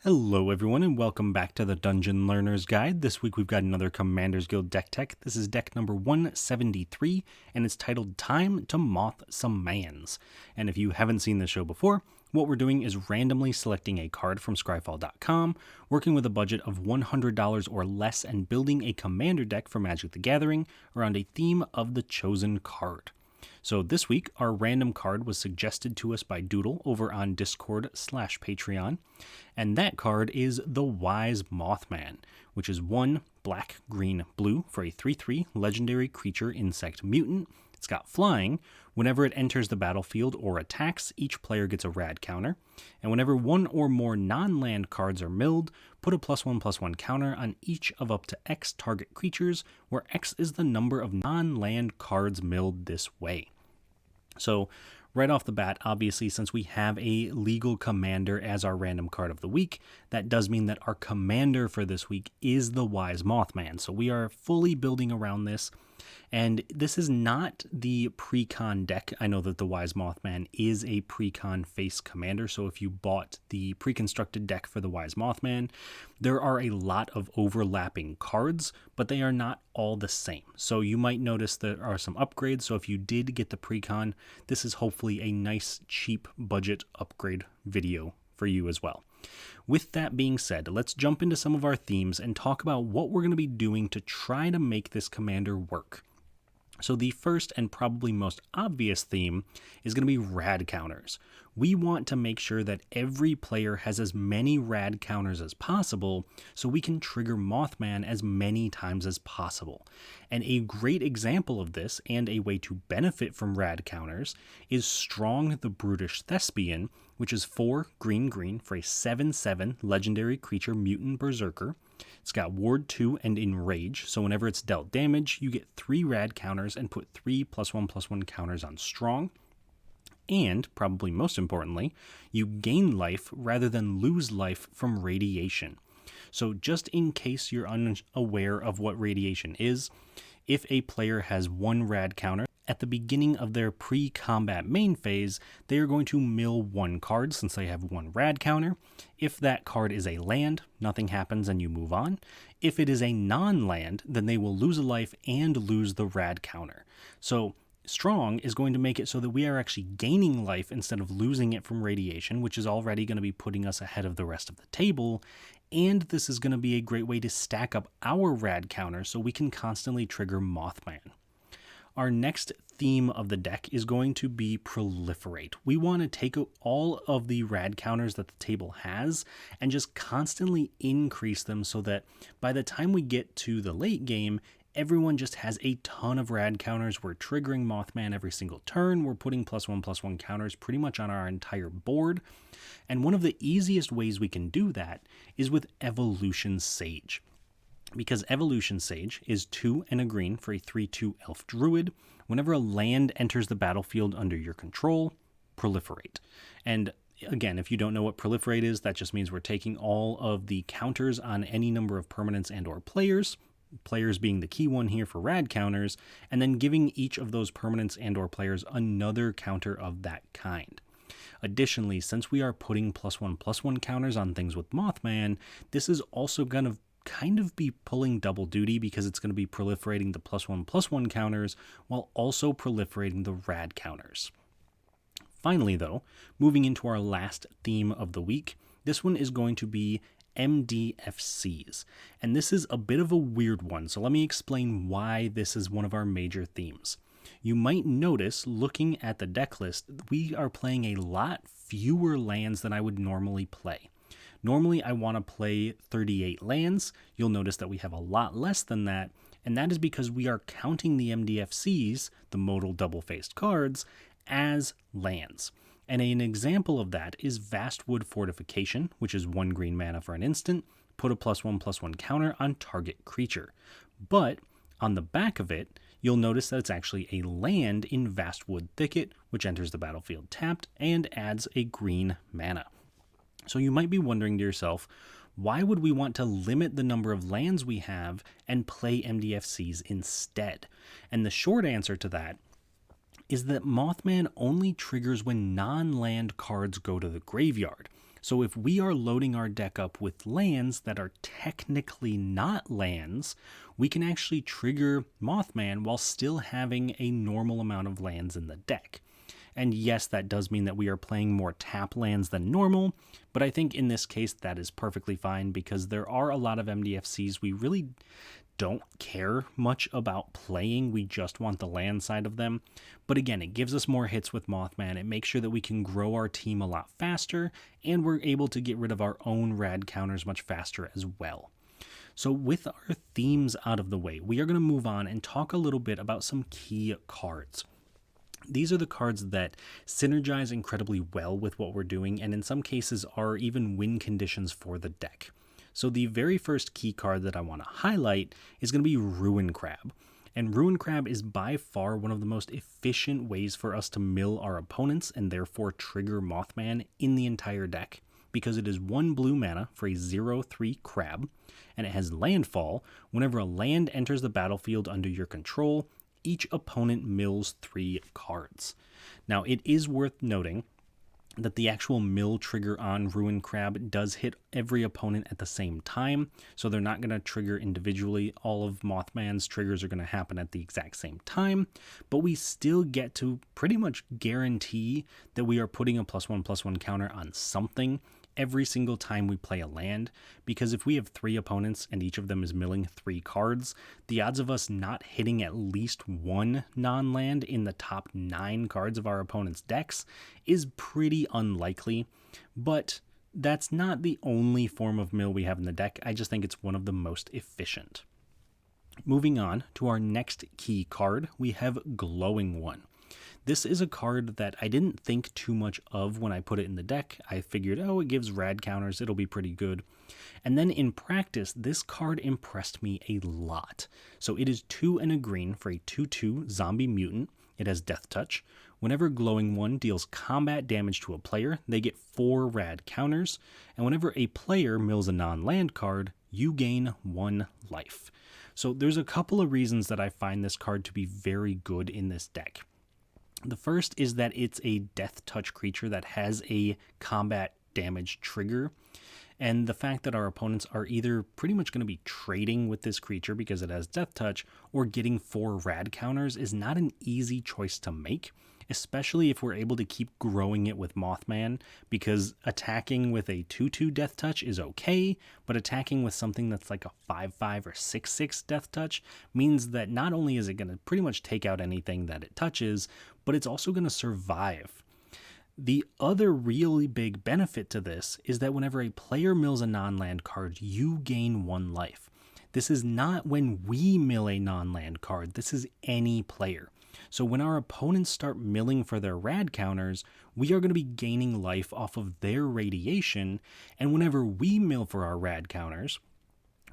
Hello everyone and welcome back to the Dungeon Learner's Guide. This week we've got another Commander's Guild deck tech. This is deck number 173 and it's titled Time to Moth Some Mans. And if you haven't seen this show before, what we're doing is randomly selecting a card from Scryfall.com, working with a budget of $100 or less and building a commander deck for Magic the Gathering around a theme of the chosen card. So this week, our random card was suggested to us by Doodle over on Discord/Patreon, and that card is the Wise Mothman, which is 1 black, green, blue for a 3/3 legendary creature insect mutant. It's got flying. Whenever it enters the battlefield or attacks, each player gets a rad counter. And whenever one or more non-land cards are milled, put a +1/+1 counter on each of up to X target creatures, where X is the number of non-land cards milled this way. So right off the bat, obviously, since we have a legal commander as our random card of the week, that does mean that our commander for this week is the Wise Mothman. So we are fully building around this. And this is not the pre-con deck. I know that the Wise Mothman is a pre-con face commander, so if you bought the pre-constructed deck for the Wise Mothman, there are a lot of overlapping cards, but they are not all the same. So you might notice there are some upgrades, so if you did get the pre-con, this is hopefully a nice, cheap budget upgrade video for you as well. With that being said, let's jump into some of our themes and talk about what we're going to be doing to try to make this commander work. So the first and probably most obvious theme is going to be rad counters. We want to make sure that every player has as many rad counters as possible so we can trigger Mothman as many times as possible. And a great example of this and a way to benefit from rad counters is Strong the Brutish Thespian, which is 4 green for a 7/7 legendary creature mutant berserker. It's got Ward 2 and Enrage, so whenever it's dealt damage, you get 3 rad counters and put 3 +1/+1 counters on Strong. And, probably most importantly, you gain life rather than lose life from radiation. So just in case you're unaware of what radiation is, if a player has 1 rad counter, at the beginning of their pre-combat main phase, they are going to mill 1 card since they have 1 rad counter. If that card is a land, nothing happens and you move on. If it is a non-land, then they will lose a life and lose the rad counter. So Strong is going to make it so that we are actually gaining life instead of losing it from radiation, which is already going to be putting us ahead of the rest of the table. And this is going to be a great way to stack up our rad counter so we can constantly trigger Mothman. Our next theme of the deck is going to be Proliferate. We want to take all of the rad counters that the table has and just constantly increase them so that by the time we get to the late game, everyone just has a ton of rad counters. We're triggering Mothman every single turn. We're putting +1/+1 counters pretty much on our entire board. And one of the easiest ways we can do that is with Evolution Sage. Because Evolution Sage is 2 and a green for a 3/2 elf druid. Whenever a land enters the battlefield under your control, proliferate. And again, if you don't know what proliferate is, that just means we're taking all of the counters on any number of permanents and or players being the key one here for rad counters, and then giving each of those permanents and or players another counter of that kind. Additionally, since we are putting +1/+1 counters on things with Mothman, this is also going to kind of be pulling double duty because it's going to be proliferating the +1/+1 counters while also proliferating the rad counters. Finally, though, moving into our last theme of the week, this one is going to be MDFCs. And this is a bit of a weird one, so let me explain why this is one of our major themes. You might notice, looking at the deck list, we are playing a lot fewer lands than I would normally play. Normally, I want to play 38 lands. You'll notice that we have a lot less than that, and that is because we are counting the MDFCs, the modal double-faced cards, as lands. And an example of that is Vastwood Fortification, which is 1 green mana for an instant, put a +1/+1 counter on target creature. But on the back of it, you'll notice that it's actually a land in Vastwood Thicket, which enters the battlefield tapped and adds a green mana. So you might be wondering to yourself, why would we want to limit the number of lands we have and play MDFCs instead? And the short answer to that is that Mothman only triggers when non-land cards go to the graveyard. So if we are loading our deck up with lands that are technically not lands, we can actually trigger Mothman while still having a normal amount of lands in the deck. And yes, that does mean that we are playing more tap lands than normal, but I think in this case that is perfectly fine because there are a lot of MDFCs we really don't care much about playing. We just want the land side of them. But again, it gives us more hits with Mothman. It makes sure that we can grow our team a lot faster, and we're able to get rid of our own rad counters much faster as well. So with our themes out of the way, we are going to move on and talk a little bit about some key cards. These are the cards that synergize incredibly well with what we're doing, and in some cases are even win conditions for the deck. So the very first key card that I want to highlight is going to be Ruin Crab. And Ruin Crab is by far one of the most efficient ways for us to mill our opponents and therefore trigger Mothman in the entire deck, because it is 1 blue mana for a 0/3 crab, and it has landfall. Whenever a land enters the battlefield under your control, each opponent mills 3 cards. Now, it is worth noting that the actual mill trigger on Ruin Crab does hit every opponent at the same time, so they're not going to trigger individually. All of Mothman's triggers are going to happen at the exact same time, but we still get to pretty much guarantee that we are putting a +1/+1 counter on something every single time we play a land, because if we have 3 opponents and each of them is milling 3 cards, the odds of us not hitting at least 1 non-land in the top 9 cards of our opponent's decks is pretty unlikely. But that's not the only form of mill we have in the deck. I just think it's one of the most efficient. Moving on to our next key card, we have Glowing One. This is a card that I didn't think too much of when I put it in the deck. I figured, oh, it gives rad counters, it'll be pretty good. And then in practice, this card impressed me a lot. So it is 2 and a green for a 2/2 zombie mutant. It has Death Touch. Whenever Glowing One deals combat damage to a player, they get 4 rad counters. And whenever a player mills a non-land card, you gain 1 life. So there's a couple of reasons that I find this card to be very good in this deck. The first is that it's a Death Touch creature that has a combat damage trigger, and the fact that our opponents are either pretty much going to be trading with this creature because it has Death Touch or getting 4 rad counters is not an easy choice to make, especially if we're able to keep growing it with Mothman, because attacking with a 2/2 Death Touch is okay, but attacking with something that's like a 5/5 or 6/6 Death Touch means that not only is it going to pretty much take out anything that it touches, but it's also going to survive. The other really big benefit to this is that whenever a player mills a non-land card, you gain 1 life. This is not when we mill a non-land card, this is any player. So when our opponents start milling for their rad counters, we are going to be gaining life off of their radiation, and whenever we mill for our rad counters,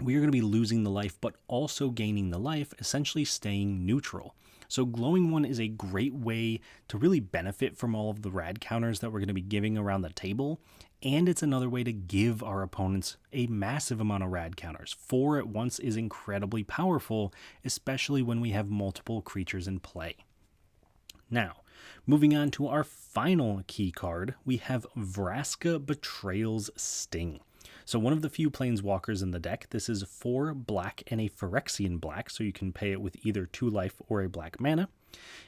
we are going to be losing the life but also gaining the life, essentially staying neutral. So Glowing One is a great way to really benefit from all of the rad counters that we're going to be giving around the table, and it's another way to give our opponents a massive amount of rad counters. 4 at once is incredibly powerful, especially when we have multiple creatures in play. Now, moving on to our final key card, we have Vraska Betrayal's Sting. So one of the few planeswalkers in the deck. This is 4 black and a Phyrexian black, so you can pay it with either 2 life or a black mana.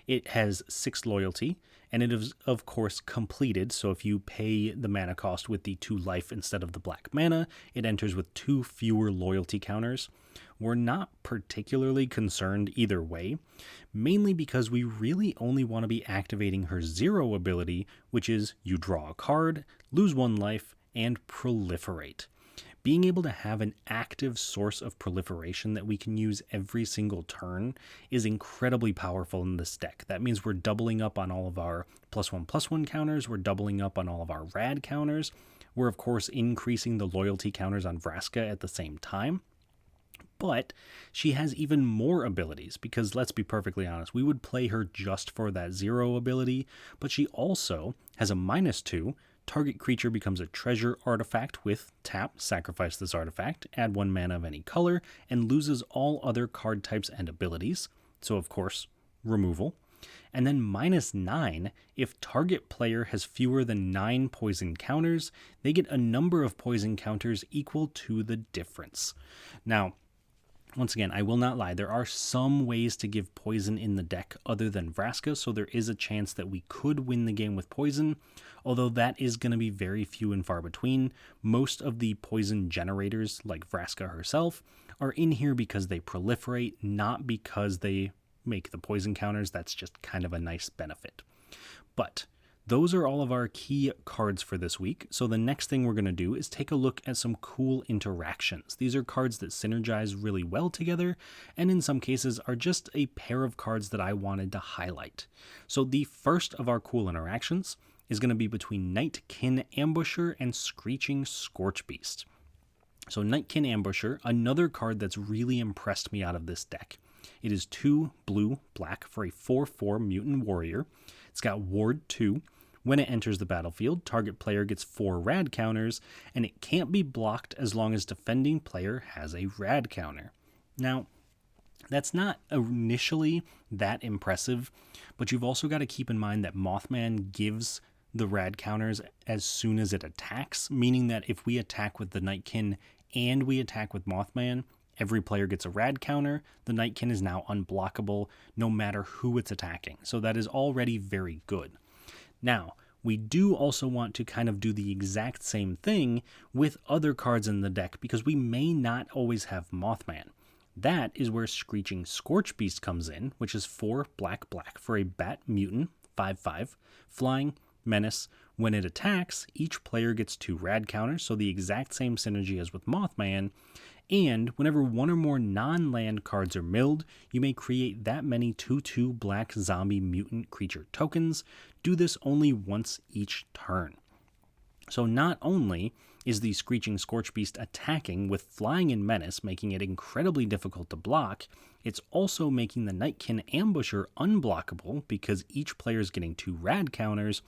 It has 6 loyalty, and it is, of course, completed, so if you pay the mana cost with the 2 life instead of the black mana, it enters with 2 fewer loyalty counters. We're not particularly concerned either way, mainly because we really only want to be activating her 0 ability, which is you draw a card, lose 1 life, and proliferate. Being able to have an active source of proliferation that we can use every single turn is incredibly powerful in this deck. That means we're doubling up on all of our +1/+1 counters, we're doubling up on all of our rad counters, we're of course increasing the loyalty counters on Vraska at the same time. But she has even more abilities, because let's be perfectly honest, we would play her just for that 0 ability, but she also has a -2. Target creature becomes a treasure artifact with tap, sacrifice this artifact, add 1 mana of any color, and loses all other card types and abilities. So of course, removal. And then -9, if target player has fewer than 9 poison counters, they get a number of poison counters equal to the difference. Now, once again, I will not lie, there are some ways to give poison in the deck other than Vraska, so there is a chance that we could win the game with poison, although that is going to be very few and far between. Most of the poison generators, like Vraska herself, are in here because they proliferate, not because they make the poison counters. That's just kind of a nice benefit. But those are all of our key cards for this week. So the next thing we're going to do is take a look at some cool interactions. These are cards that synergize really well together, and in some cases are just a pair of cards that I wanted to highlight. So the first of our cool interactions is going to be between Nightkin Ambusher and Screeching Scorchbeast. So Nightkin Ambusher, another card that's really impressed me out of this deck. It is 2 blue-black for a 4/4 mutant warrior. It's got Ward 2. When it enters the battlefield, target player gets 4 rad counters, and it can't be blocked as long as defending player has a rad counter. Now, that's not initially that impressive, but you've also got to keep in mind that Mothman gives the rad counters as soon as it attacks, meaning that if we attack with the Nightkin and we attack with Mothman, every player gets a rad counter. The Nightkin is now unblockable no matter who it's attacking. So that is already very good. Now, we do also want to kind of do the exact same thing with other cards in the deck because we may not always have Mothman. That is where Screeching Scorchbeast comes in, which is 4 black for a bat mutant, 5/5, flying, menace. When it attacks, each player gets 2 rad counters, so the exact same synergy as with Mothman. And whenever one or more non-land cards are milled, you may create that many 2/2 black zombie mutant creature tokens. Do this only once each turn. So not only is the Screeching Scorchbeast attacking with flying and menace, making it incredibly difficult to block, it's also making the Nightkin Ambusher unblockable because each player is getting 2 rad counters,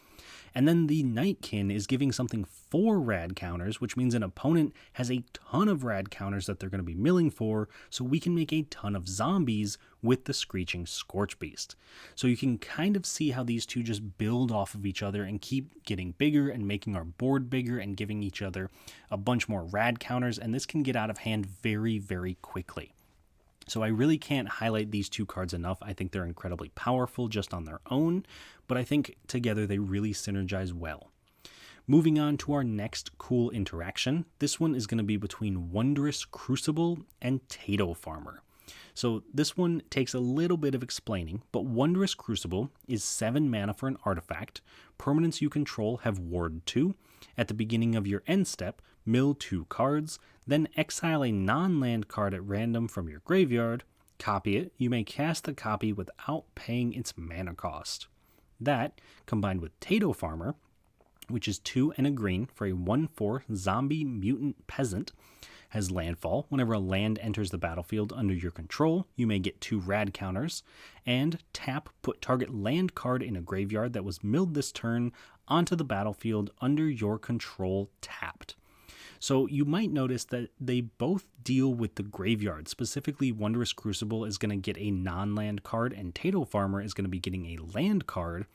and then the Nightkin is giving something 4 rad counters, which means an opponent has a ton of rad counters that they're going to be milling for, so we can make a ton of zombies with the Screeching Scorchbeast. So you can kind of see how these two just build off of each other and keep getting bigger and making our board bigger and giving each other a bunch more rad counters, and this can get out of hand very, very quickly. So I really can't highlight these two cards enough. I think they're incredibly powerful just on their own, but I think together they really synergize well. Moving on to our next cool interaction. This one is going to be between Wondrous Crucible and Tato Farmer. So this one takes a little bit of explaining, but Wondrous Crucible is 7 mana for an artifact. Permanents you control have Ward 2. At the beginning of your end step, mill 2 cards, then exile a non-land card at random from your graveyard, copy it. You may cast the copy without paying its mana cost. That, combined with Tato Farmer, which is 2 and a green for a 1/4 zombie mutant peasant, has landfall. Whenever a land enters the battlefield under your control, you may get 2 rad counters, and tap, put target land card in a graveyard that was milled this turn onto the battlefield under your control tapped. So you might notice that they both deal with the graveyard. Specifically, Wondrous Crucible is going to get a non-land card, and Tato Farmer is going to be getting a land card,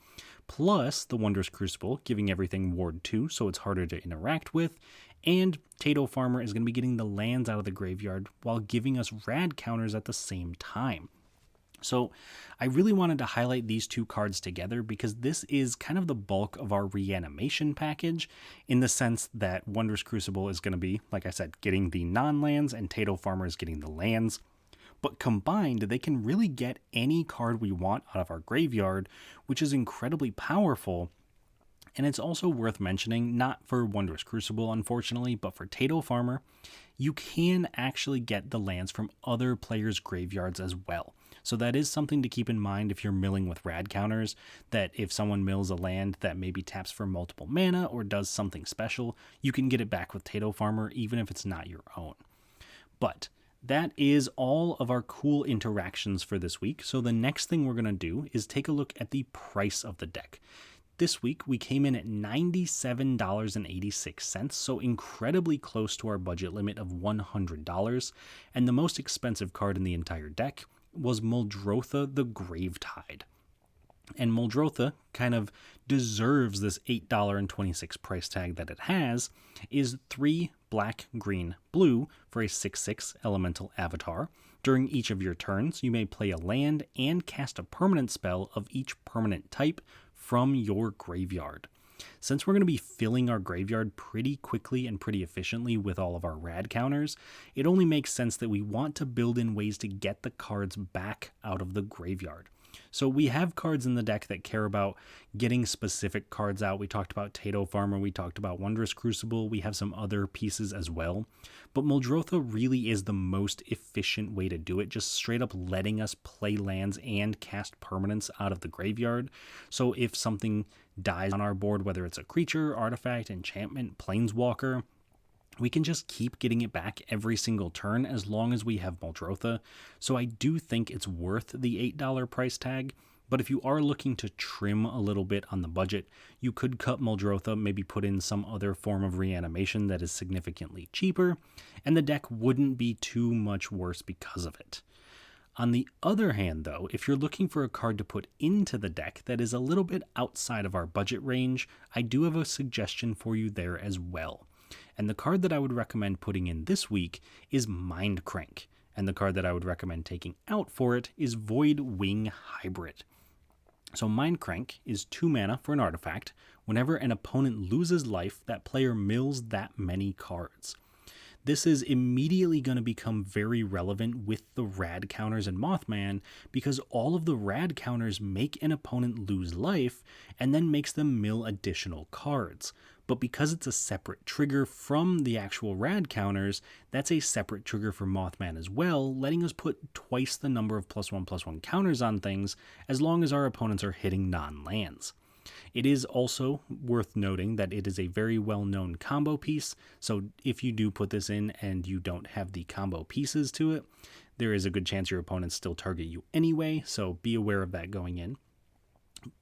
plus the Wondrous Crucible giving everything Ward 2, so it's harder to interact with, and Tato Farmer is going to be getting the lands out of the graveyard while giving us rad counters at the same time. So I really wanted to highlight these two cards together because this is kind of the bulk of our reanimation package, in the sense that Wondrous Crucible is going to be, like I said, getting the non-lands, and Tato Farmer is getting the lands. But combined, they can really get any card we want out of our graveyard, which is incredibly powerful. And it's also worth mentioning, not for Wondrous Crucible, unfortunately, but for Tato Farmer, you can actually get the lands from other players' graveyards as well. So that is something to keep in mind if you're milling with rad counters, that if someone mills a land that maybe taps for multiple mana or does something special, you can get it back with Tato Farmer, even if it's not your own. But that is all of our cool interactions for this week. So the next thing we're going to do is take a look at the price of the deck. This week, we came in at $97.86, so incredibly close to our budget limit of $100, and the most expensive card in the entire deck was Muldrotha the Gravetide. And Muldrotha kind of deserves this $8.26 price tag that it has, is 3 black, green, blue for a 6/6 elemental avatar. During each of your turns, you may play a land and cast a permanent spell of each permanent type from your graveyard. Since we're going to be filling our graveyard pretty quickly and pretty efficiently with all of our rad counters, it only makes sense that we want to build in ways to get the cards back out of the graveyard. So we have cards in the deck that care about getting specific cards out. We talked about Tato Farmer, we talked about Wondrous Crucible, we have some other pieces as well. But Muldrotha really is the most efficient way to do it, just straight up letting us play lands and cast permanents out of the graveyard. So if something dies on our board, whether it's a creature, artifact, enchantment, planeswalker, we can just keep getting it back every single turn as long as we have Muldrotha. So I do think it's worth the $8 price tag. But if you are looking to trim a little bit on the budget, you could cut Muldrotha, maybe put in some other form of reanimation that is significantly cheaper, and the deck wouldn't be too much worse because of it. On the other hand, though, if you're looking for a card to put into the deck that is a little bit outside of our budget range, I do have a suggestion for you there as well. And the card that I would recommend putting in this week is Mindcrank. And the card that I would recommend taking out for it is Void Wing Hybrid. So Mindcrank is 2 mana for an artifact. Whenever an opponent loses life, that player mills that many cards. This is immediately going to become very relevant with the Rad Counters and Mothman, because all of the Rad Counters make an opponent lose life and then makes them mill additional cards. But because it's a separate trigger from the actual Rad Counters, that's a separate trigger for Mothman as well, letting us put twice the number of +1/+1 counters on things as long as our opponents are hitting non-lands. It is also worth noting that it is a very well-known combo piece, so if you do put this in and you don't have the combo pieces to it, there is a good chance your opponents still target you anyway, so be aware of that going in.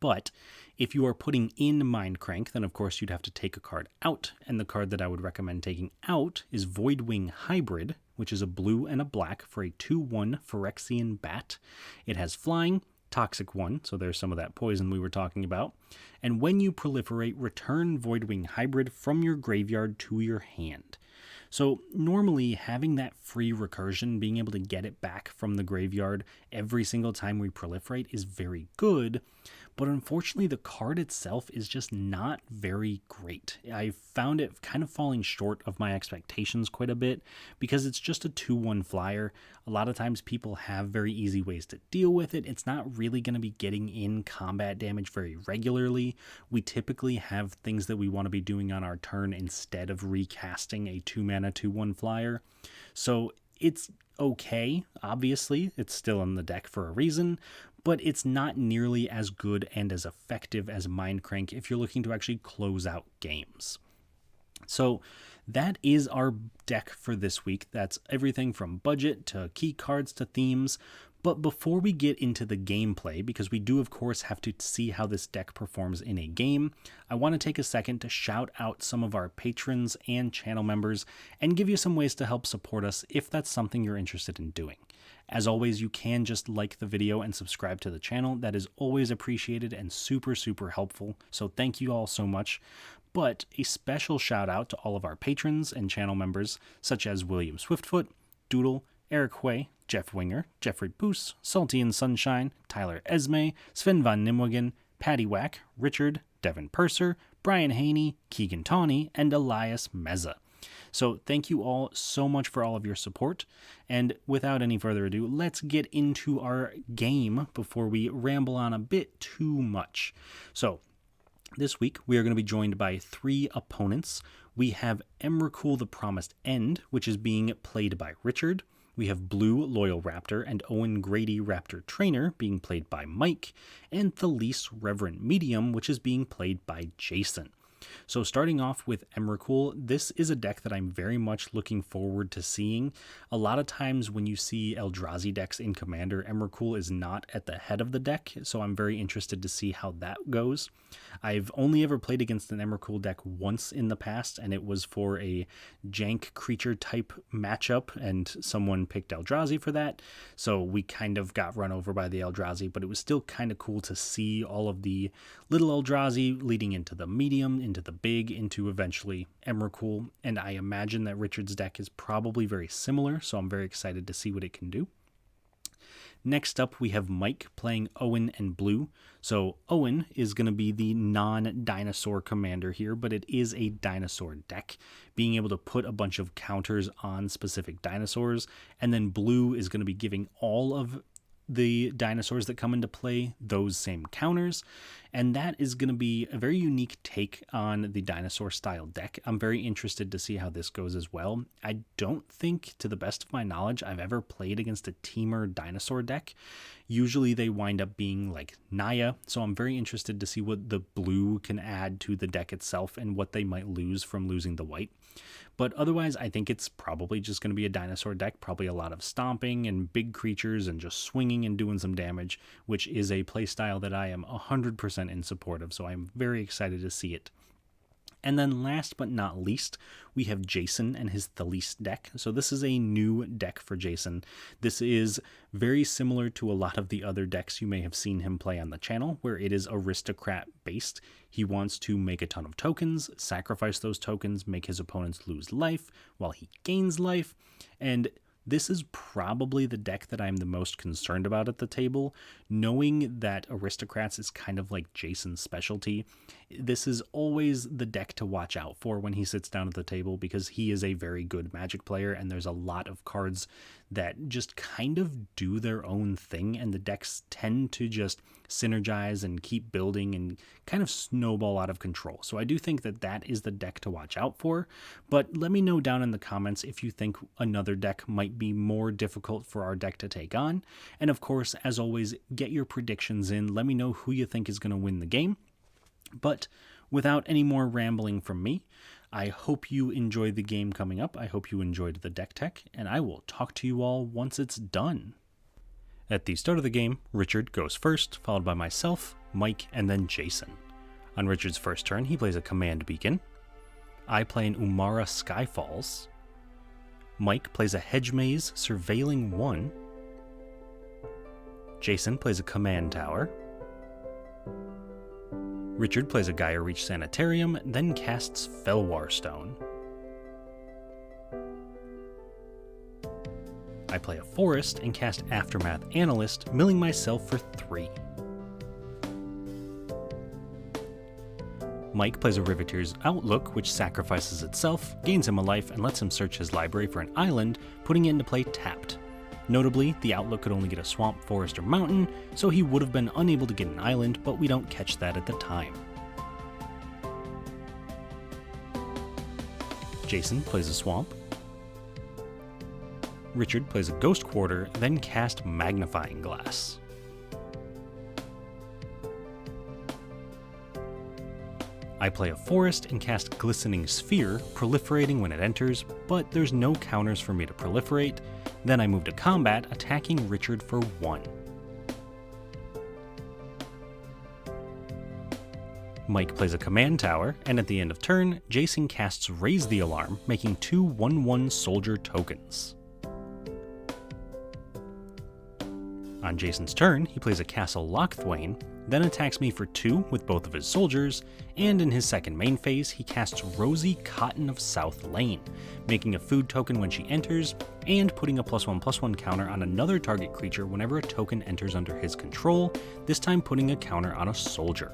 But if you are putting in Mindcrank, then of course you'd have to take a card out, and the card that I would recommend taking out is Voidwing Hybrid, which is a blue and a black for a 2/1 Phyrexian Bat. It has flying, Toxic 1, so there's some of that poison we were talking about, and when you proliferate, return Voidwing Hybrid from your graveyard to your hand. So normally having that free recursion, being able to get it back from the graveyard every single time we proliferate is very good, but unfortunately the card itself is just not very great. I found it kind of falling short of my expectations quite a bit because it's just a 2/1 flyer. A lot of times people have very easy ways to deal with it. It's not really going to be getting in combat damage very regularly. We typically have things that we want to be doing on our turn instead of recasting a 2-mana 2/1 flyer. So it's okay, obviously. It's still in the deck for a reason, but it's not nearly as good and as effective as Mindcrank if you're looking to actually close out games. So that is our deck for this week. That's everything from budget to key cards to themes. But before we get into the gameplay, because we do of course have to see how this deck performs in a game, I want to take a second to shout out some of our patrons and channel members and give you some ways to help support us if that's something you're interested in doing. As always, you can just like the video and subscribe to the channel. That is always appreciated and super, super helpful. So thank you all so much. But a special shout out to all of our patrons and channel members, such as William Swiftfoot, Doodle, Eric Huey, Jeff Winger, Jeffrey Poos, Salty and Sunshine, Tyler Esme, Sven Von Nimwegen, Patty Wack, Richard, Devin Purser, Brian Haney, Keegan Tawney, and Elias Meza. So thank you all so much for all of your support, and without any further ado, let's get into our game before we ramble on a bit too much. So this week we are going to be joined by 3 opponents. We have Emrakul the Promised End, which is being played by Richard. We have Blue Loyal Raptor and Owen Grady Raptor Trainer being played by Mike, and Thalice Reverent Medium, which is being played by Jason. So starting off with Emrakul, this is a deck that I'm very much looking forward to seeing. A lot of times when you see Eldrazi decks in Commander, Emrakul is not at the head of the deck, so I'm very interested to see how that goes. I've only ever played against an Emrakul deck once in the past, and it was for a jank creature type matchup, and someone picked Eldrazi for that, so we kind of got run over by the Eldrazi, but it was still kind of cool to see all of the little Eldrazi leading into the medium, into the big, into eventually Emrakul, and I imagine that Richard's deck is probably very similar, so I'm very excited to see what it can do. Next up, we have Mike playing Owen and Blue. So Owen is going to be the non-dinosaur commander here, but it is a dinosaur deck, being able to put a bunch of counters on specific dinosaurs, and then Blue is going to be giving all of the dinosaurs that come into play those same counters, and that is going to be a very unique take on the dinosaur style deck. I'm very interested to see how this goes as well. I don't think, to the best of my knowledge, I've ever played against a teamer dinosaur deck. Usually they wind up being like Naya, so I'm very interested to see what the blue can add to the deck itself and what they might lose from losing the white. But otherwise, I think it's probably just going to be a dinosaur deck, probably a lot of stomping and big creatures and just swinging and doing some damage, which is a playstyle that I am 100% in support of, so I'm very excited to see it. And then last but not least, we have Jason and his Thalys deck. So this is a new deck for Jason. This is very similar to a lot of the other decks you may have seen him play on the channel, where it is aristocrat based. He wants to make a ton of tokens, sacrifice those tokens, make his opponents lose life while he gains life, and this is probably the deck that I'm the most concerned about at the table, knowing that Aristocrats is kind of like Jason's specialty. This is always the deck to watch out for when he sits down at the table, because he is a very good Magic player, and there's a lot of cards that just kind of do their own thing, and the decks tend to just synergize and keep building and kind of snowball out of control. So I do think that that is the deck to watch out for, but let me know down in the comments if you think another deck might be more difficult for our deck to take on. And of course, as always, get your predictions in. Let me know who you think is going to win the game. But without any more rambling from me, I hope you enjoyed the game coming up. I hope you enjoyed the deck tech, and I will talk to you all once it's done. At the start of the game, Richard goes first, followed by myself, Mike, and then Jason. On Richard's first turn, he plays a command beacon. I play an Umara Skyfalls. Mike plays a Hedge Maze Surveilling 1. Jason plays a command tower. Richard plays a Gaia Reach Sanitarium, then casts Felwar Stone. I play a forest and cast Aftermath Analyst, milling myself for 3. Mike plays a Riveteer's Outlook, which sacrifices itself, gains him a life, and lets him search his library for an island, putting it into play tapped. Notably, the Outlook could only get a swamp, forest, or mountain, so he would have been unable to get an island, but we don't catch that at the time. Jason plays a swamp. Richard plays a Ghost Quarter, then cast Magnifying Glass. I play a forest and cast Glistening Sphere, proliferating when it enters, but there's no counters for me to proliferate. Then I move to combat, attacking Richard for 1. Mike plays a command tower, and at the end of turn, Jason casts Raise the Alarm, making 2 1/1 soldier tokens. On Jason's turn, he plays a Castle Lochthwain, then attacks me for 2 with both of his soldiers, and in his second main phase, he casts Rosy Cotton of South Lane, making a food token when she enters, and putting a +1/+1 counter on another target creature whenever a token enters under his control, this time putting a counter on a soldier.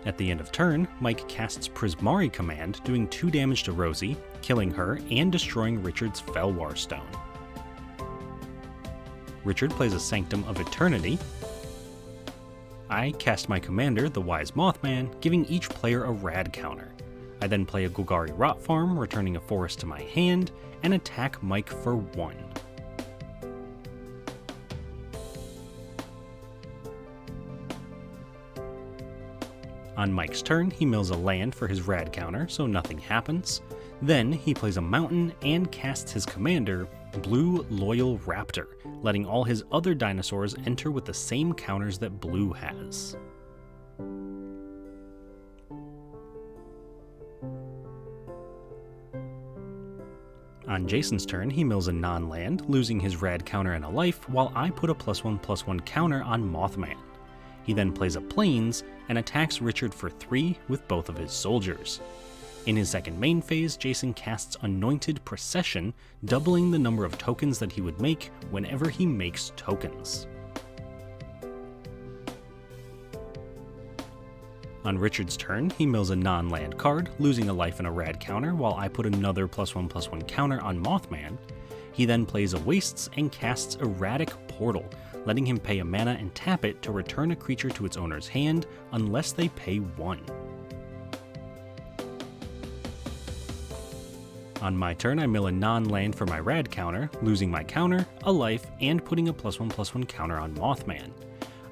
At the end of turn, Mike casts Prismari Command, doing 2 damage to Rosie, killing her and destroying Richard's Felwar Stone. Richard plays a Sanctum of Eternity. I cast my commander, the Wise Mothman, giving each player a rad counter. I then play a Golgari Rot Farm, returning a forest to my hand, and attack Mike for 1. On Mike's turn, he mills a land for his rad counter, so nothing happens. Then he plays a mountain and casts his commander, Blue Loyal Raptor, letting all his other dinosaurs enter with the same counters that Blue has. On Jason's turn, he mills a non-land, losing his rad counter and a life, while I put a +1/+1 counter on Mothman. He then plays a Plains and attacks Richard for 3 with both of his soldiers. In his second main phase, Jason casts Anointed Procession, doubling the number of tokens that he would make whenever he makes tokens. On Richard's turn, he mills a non-land card, losing a life and a rad counter, while I put another +1/+1 counter on Mothman. He then plays a Wastes and casts Erratic Portal, letting him pay a mana and tap it to return a creature to its owner's hand unless they pay 1. On my turn, I mill a non-land for my rad counter, losing my counter, a life, and putting a +1/+1 counter on Mothman.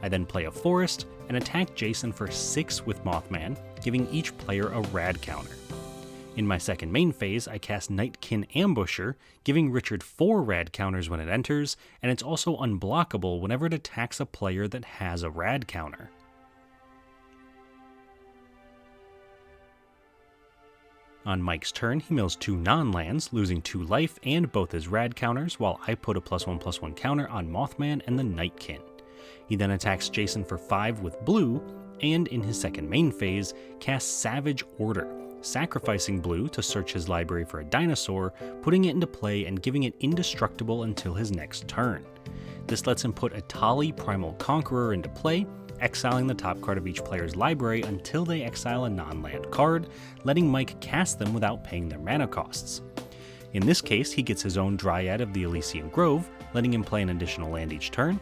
I then play a forest and attack Jason for 6 with Mothman, giving each player a rad counter. In my second main phase, I cast Nightkin Ambusher, giving Richard 4 rad counters when it enters, and it's also unblockable whenever it attacks a player that has a rad counter. On Mike's turn, he mills 2 non-lands, losing 2 life and both his rad counters, while I put a +1/+1 counter on Mothman and the Nightkin. He then attacks Jason for 5 with Blue, and in his second main phase, casts Savage Order, sacrificing Blue to search his library for a dinosaur, putting it into play and giving it indestructible until his next turn. This lets him put a Tali Primal Conqueror into play, exiling the top card of each player's library until they exile a non-land card, letting Mike cast them without paying their mana costs. In this case, he gets his own Dryad of the Elysian Grove, letting him play an additional land each turn,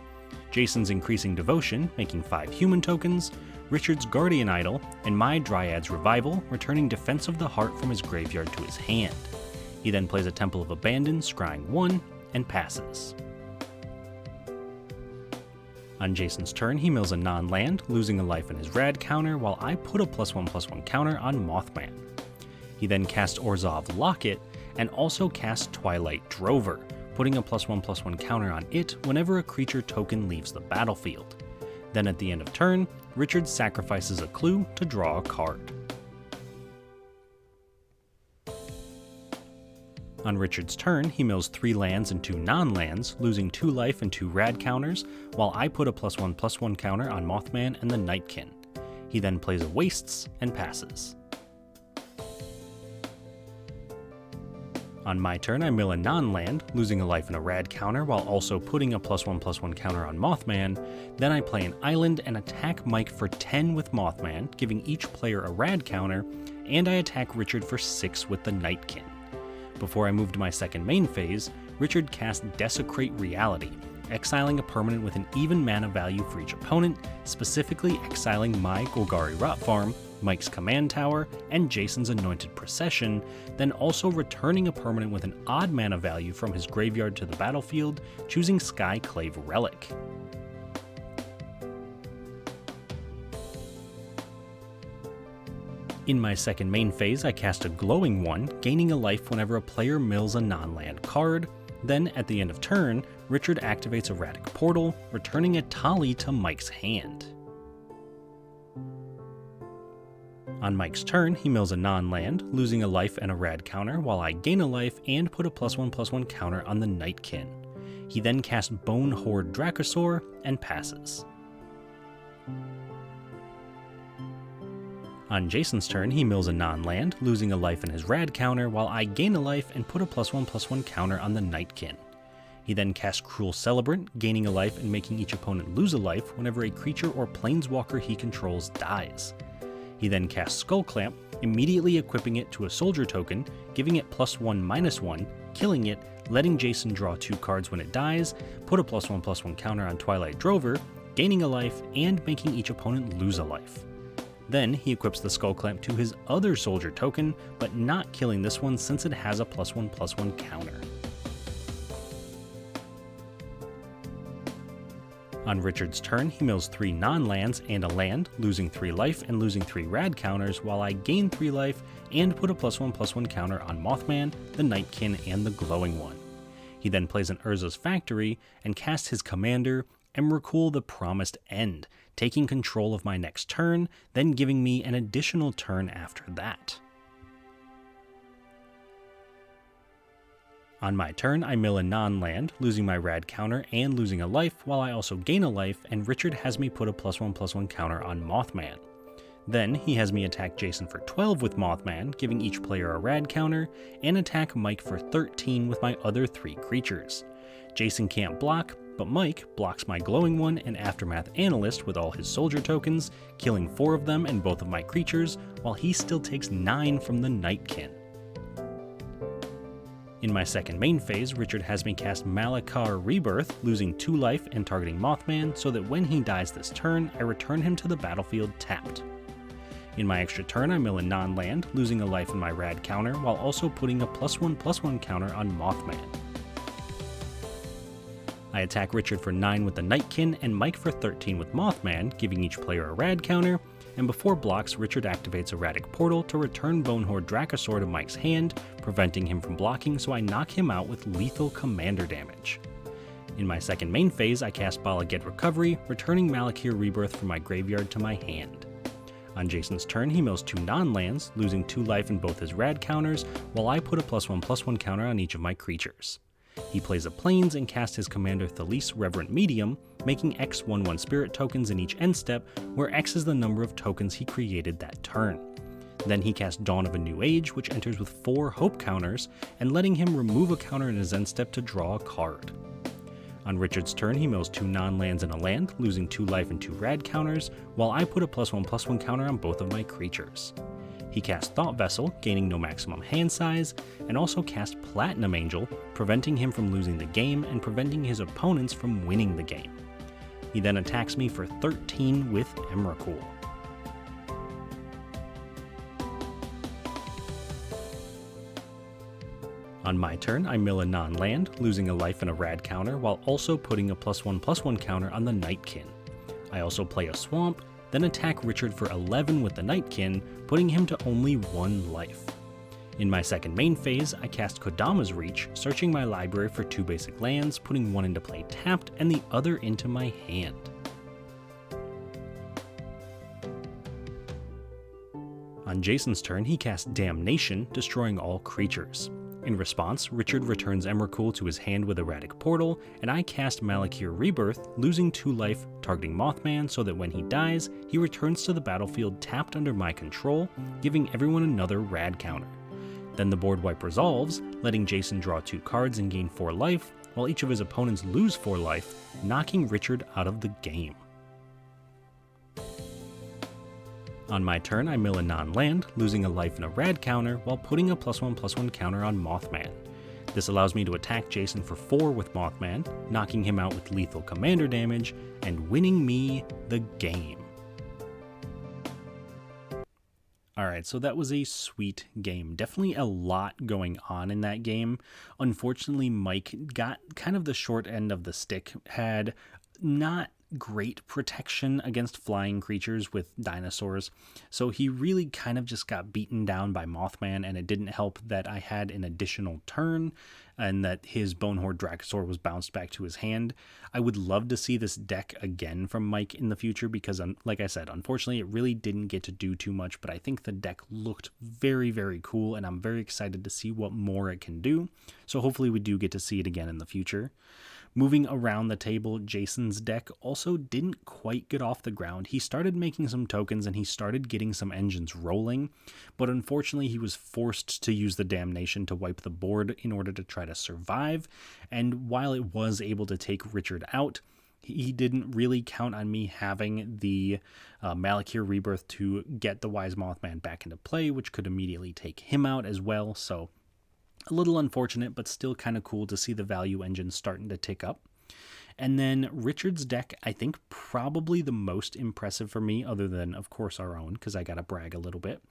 Jason's Increasing Devotion, making 5 human tokens, Richard's Guardian Idol, and my Dryad's Revival, returning Defense of the Heart from his graveyard to his hand. He then plays a Temple of Abandon, scrying 1, and passes. On Jason's turn, he mills a non-land, losing a life in his rad counter, while I put a +1/+1 counter on Mothman. He then casts Orzhov Locket, and also casts Twilight Drover, putting a +1/+1 counter on it whenever a creature token leaves the battlefield. Then at the end of turn, Richard sacrifices a clue to draw a card. On Richard's turn, he mills 3 lands and 2 non-lands, losing 2 life and 2 rad counters, while I put a +1/+1 counter on Mothman and the Nightkin. He then plays a Wastes and passes. On my turn, I mill a non-land, losing a life and a rad counter while also putting a +1/+1 counter on Mothman. Then I play an island and attack Mike for 10 with Mothman, giving each player a rad counter, and I attack Richard for 6 with the Nightkin. Before I move to my second main phase, Richard casts Desecrate Reality, exiling a permanent with an even mana value for each opponent, specifically exiling my Golgari Rot Farm, Mike's Command Tower, and Jason's Anointed Procession, then also returning a permanent with an odd mana value from his graveyard to the battlefield, choosing Skyclave Relic. In my second main phase, I cast a Glowing One, gaining a life whenever a player mills a non-land card. Then, at the end of turn, Richard activates Erratic Portal, returning a Tali to Mike's hand. On Mike's turn, he mills a non-land, losing a life and a rad counter, while I gain a life and put a +1/+1 counter on the Nightkin. He then casts Bone Horde Dracosaur and passes. On Jason's turn, he mills a non-land, losing a life in his rad counter, while I gain a life and put a +1/+1 counter on the Nightkin. He then casts Cruel Celebrant, gaining a life and making each opponent lose a life whenever a creature or planeswalker he controls dies. He then casts Skull Clamp, immediately equipping it to a soldier token, giving it +1/-1, killing it, letting Jason draw 2 cards when it dies, put a +1/+1 counter on Twilight Drover, gaining a life, and making each opponent lose a life. Then he equips the Skull Clamp to his other soldier token, but not killing this one since it has a +1/+1 counter. On Richard's turn, he mills 3 non-lands and a land, losing 3 life and losing 3 rad counters, while I gain 3 life and put a +1/+1 counter on Mothman, the Nightkin, and the Glowing One. He then plays an Urza's Factory and casts his commander, Emrakul the Promised End, taking control of my next turn, then giving me an additional turn after that. On my turn, I mill a non-land, losing my rad counter and losing a life, while I also gain a life, and Richard has me put a +1/+1 counter on Mothman. Then he has me attack Jason for 12 with Mothman, giving each player a rad counter, and attack Mike for 13 with my other 3 creatures. Jason can't block, but Mike blocks my Glowing One and Aftermath Analyst with all his soldier tokens, killing 4 of them and both of my creatures, while he still takes 9 from the Nightkin. In my second main phase, Richard has me cast Malakar Rebirth, losing 2 life and targeting Mothman, so that when he dies this turn, I return him to the battlefield tapped. In my extra turn, I mill a non-land, losing a life in my rad counter, while also putting a +1/+1 counter on Mothman. I attack Richard for 9 with the Nightkin and Mike for 13 with Mothman, giving each player a rad counter, and before blocks, Richard activates Erratic Portal to return Bonehorde Dracosaur to Mike's hand, preventing him from blocking, so I knock him out with lethal commander damage. In my second main phase, I cast Bala Ged Recovery, returning Malakir Rebirth from my graveyard to my hand. On Jason's turn, he mills 2 non-lands, losing 2 life in both his rad counters, while I put a +1/+1 counter on each of my creatures. He plays a Plains and casts his commander Thalis Reverent Medium, making X 1/1 spirit tokens in each end step, where X is the number of tokens he created that turn. Then he casts Dawn of a New Age, which enters with 4 hope counters, and letting him remove a counter in his end step to draw a card. On Richard's turn, he mills 2 non-lands and a land, losing 2 life and 2 rad counters, while I put a +1/+1 counter on both of my creatures. He casts Thought Vessel, gaining no maximum hand size, and also casts Platinum Angel, preventing him from losing the game and preventing his opponents from winning the game. He then attacks me for 13 with Emrakul. On my turn, I mill a non-land, losing a life and a rad counter, while also putting a +1/+1 counter on the Nightkin. I also play a Swamp, then attack Richard for 11 with the Nightkin, putting him to only 1 life. In my second main phase, I cast Kodama's Reach, searching my library for 2 basic lands, putting 1 into play tapped and the other into my hand. On Jason's turn, he casts Damnation, destroying all creatures. In response, Richard returns Emrakul to his hand with Erratic Portal, and I cast Malakir Rebirth, losing 2 life, targeting Mothman, so that when he dies, he returns to the battlefield tapped under my control, giving everyone another rad counter. Then the board wipe resolves, letting Jason draw 2 cards and gain 4 life, while each of his opponents lose 4 life, knocking Richard out of the game. On my turn, I mill a non-land, losing a life and a rad counter, while putting a +1/+1 counter on Mothman. This allows me to attack Jason for 4 with Mothman, knocking him out with lethal commander damage, and winning me the game. Alright, so that was a sweet game. Definitely a lot going on in that game. Unfortunately, Mike got kind of the short end of the stick, had not great protection against flying creatures with dinosaurs, so he really kind of just got beaten down by Mothman, and it didn't help that I had an additional turn and that his Bonehorde Dracosaur was bounced back to his hand. I would love to see this deck again from Mike in the future because, like I said, unfortunately it really didn't get to do too much, but I think the deck looked very, very cool, and I'm very excited to see what more it can do, so hopefully we do get to see it again in the future. Moving around the table, Jason's deck also didn't quite get off the ground. He started making some tokens and he started getting some engines rolling, but unfortunately he was forced to use the Damnation to wipe the board in order to try to survive, and while it was able to take Richard out, he didn't really count on me having the Malakir Rebirth to get the Wise Mothman back into play, which could immediately take him out as well, so a little unfortunate, but still kind of cool to see the value engine starting to tick up. And then Richard's deck, I think probably the most impressive for me, other than, of course, our own, because I got to brag a little bit.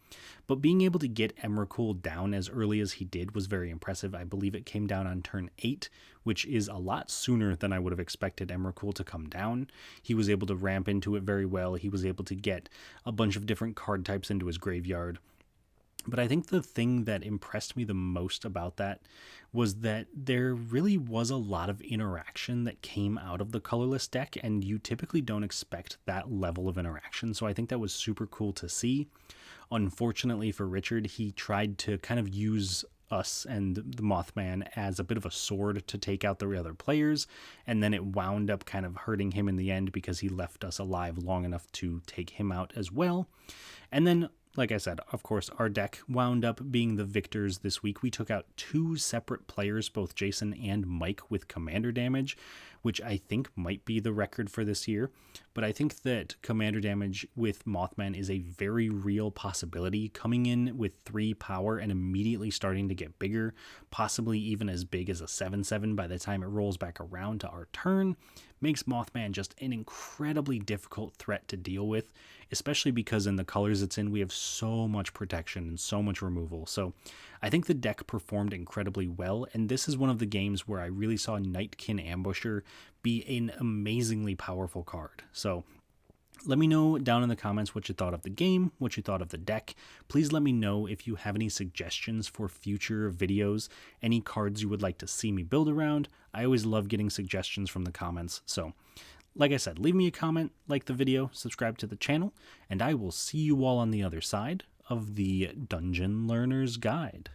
But being able to get Emrakul down as early as he did was very impressive. I believe it came down on turn 8, which is a lot sooner than I would have expected Emrakul to come down. He was able to ramp into it very well. He was able to get a bunch of different card types into his graveyard. But I think the thing that impressed me the most about that was that there really was a lot of interaction that came out of the colorless deck, and you typically don't expect that level of interaction. So I think that was super cool to see. Unfortunately for Richard, he tried to kind of use us and the Mothman as a bit of a sword to take out the other players, and then it wound up kind of hurting him in the end because he left us alive long enough to take him out as well. And then, like I said, of course, our deck wound up being the victors this week. We took out 2 separate players, both Jason and Mike, with commander damage, which I think might be the record for this year. But I think that commander damage with Mothman is a very real possibility, coming in with 3 power and immediately starting to get bigger, possibly even as big as a 7/7 by the time it rolls back around to our turn, makes Mothman just an incredibly difficult threat to deal with, especially because in the colors it's in, we have so much protection and so much removal. So I think the deck performed incredibly well, and this is one of the games where I really saw Nightkin Ambusher be an amazingly powerful card. So let me know down in the comments what you thought of the game, what you thought of the deck. Please let me know if you have any suggestions for future videos, any cards you would like to see me build around. I always love getting suggestions from the comments. So, like I said, leave me a comment, like the video, subscribe to the channel, and I will see you all on the other side of the Dungeon Learner's Guide.